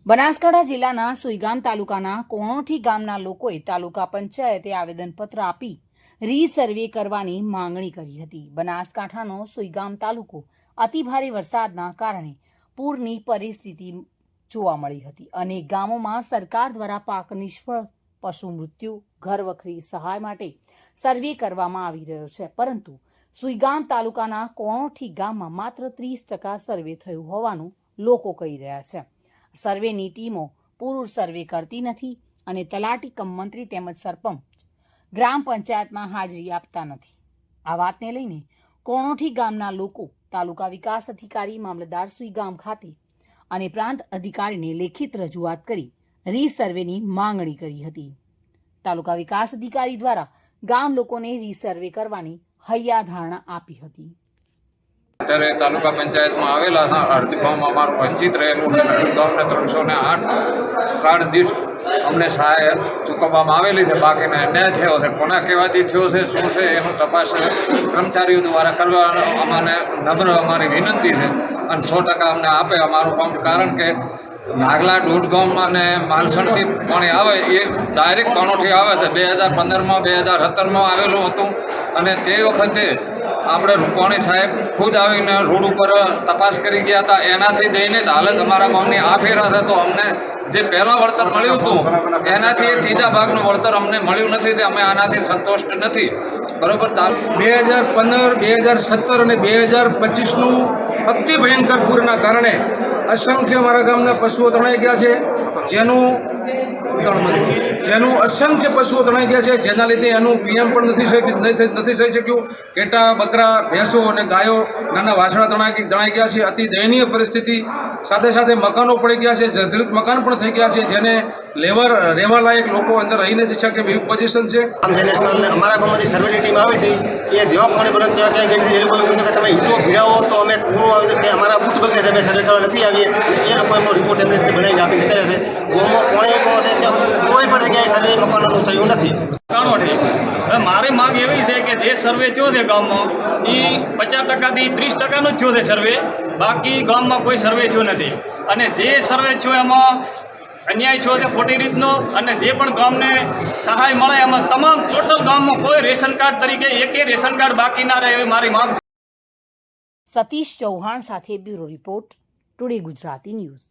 બનાસકાંઠા જિલ્લાના સુઈગામ તાલુકાના કોણોઠી ગામના લોકોએ તાલુકા પંચાયતે આવેદનપત્ર આપી રીસર્વે કરવાની માંગણી કરી હતી। બનાસકાંઠાનો સુઈગામ તાલુકો અતિભારે વરસાદના કારણે પૂરની પરિસ્થિતિ જોવા મળી હતી। અનેક ગામોમાં સરકાર દ્વારા પાક નિષ્ફળ, પશુ મૃત્યુ, ઘર વખરી સહાય માટે સર્વે કરવામાં આવી રહ્યો છે, પરંતુ સુઈગામ તાલુકાના કોણોઠી ગામમાં માત્ર 30% સર્વે થયું હોવાનું લોકો કહી રહ્યા છે। સર્વેની ટીમો પૂરું સર્વે કરતી નથી અને તલાટી કમ મંત્રી તેમજ સરપંચ ગ્રામ પંચાયતમાં હાજરી આપતા નથી। આ વાતને લઈને કોણોઠી ગામના લોકો તાલુકા વિકાસ અધિકારી મામલતદાર સુઈગામ ખાતે અને પ્રાંત અધિકારીને લેખિત રજૂઆત કરી રીસર્વેની માંગણી કરી હતી। તાલુકા વિકાસ અધિકારી દ્વારા ગામ લોકોને રીસર્વે કરવાની હૈયાધારણા આપી હતી। અત્યારે તાલુકા પંચાયતમાં આવેલા અડધી ગામમાં અમારું વંચિત રહેલું અડધી ગામને 308 કાર્ડ દીઠ અમને સહાય ચૂકવવામાં આવેલી છે। બાકીને અન્યાય થયો છે, કોના કહેવાથી થયો છે, શું છે એનું તપાસ કર્મચારીઓ દ્વારા કરવા અમને નમ્ર અમારી વિનંતી છે અને 100% અમને આપે અમારું કામ। કારણ કે નાગલા ડોડગામ અને માલસણથી પાણી આવે એ ડાયરેક્ટ કોણોઠી આવે છે। 2015માં 2017માં આવેલું હતું અને તે વખતે આપણે રૂપાણી સાહેબ ખુદ આવીને રોડ ઉપર તપાસ કરી ગયા હતા। એનાથી દઈને હાલત અમારા ગામની આ ફેરા છે, તો અમને જે પહેલાં વળતર મળ્યું હતું એનાથી ત્રીજા ભાગનું વળતર અમને મળ્યું નથી, તે અમે આનાથી સંતુષ્ટ નથી। બરાબર, 2015, 2017 અને 2025નું અતિ ભયંકર પૂરના કારણે અસંખ્ય અમારા ગામના પશુઓ તણાઈ ગયા છે, જેનું અસંખ્ય પશુઓ તણાઈ ગયા છે, જેના લીધે એનું પીએમ પણ નથી થઈ શક્યું। ઘેટા, બકરા, ભેંસો અને ગાયો, નાના વાછડા તણાઈ ગયા છે। અતિ દયનીય પરિસ્થિતિ, સાથે સાથે મકાનો પડી ગયા છે, જર્જરિત મકાન પણ થઈ ગયા છે, જેને રહેવા લાયક લોકો અંદર રહી નથી શકે એવી પોઝિશન છે। અમારા ગામમાંથી સર્વેની ટીમ આવી હતી, એ જેવા પાણી ભરત જેવા ક્યાં ગઈ હતી, એ લોકો એવું કીધું કે તમે ઈંટો ભીડાવો તો અમે પૂરું આવ્યું કે અમારા બુથ બગડે છે, અમે સર્વે કરવા નથી આવીએ। એ લોકો એમનો રિપોર્ટ એમને બનાવીને આપી નીકળ્યા છે। ગામમાં પાણી ત્યાં કોઈ પણ જગ્યાએ સર્વે મકાનોનું થયું નથી। મારી માંગ એવી છે કે જે સર્વે થયો છે ગામમાં એ 50%થી 30%નો જ થયો છે સર્વે, બાકી ગામમાં કોઈ સર્વે થયો નથી। અને જે સર્વે થયો એમાં અન્યાય થયો છે ખોટી રીતનો, અને જે પણ ગામને સહાય મળે એમાં તમામ ટોટલ ગામમાં કોઈ રેશન કાર્ડ તરીકે એકે રેશન કાર્ડ બાકી ના રહે એવી મારી માંગ છે। સતીશ ચૌહાણ સાથે bureau report, today Gujarati news.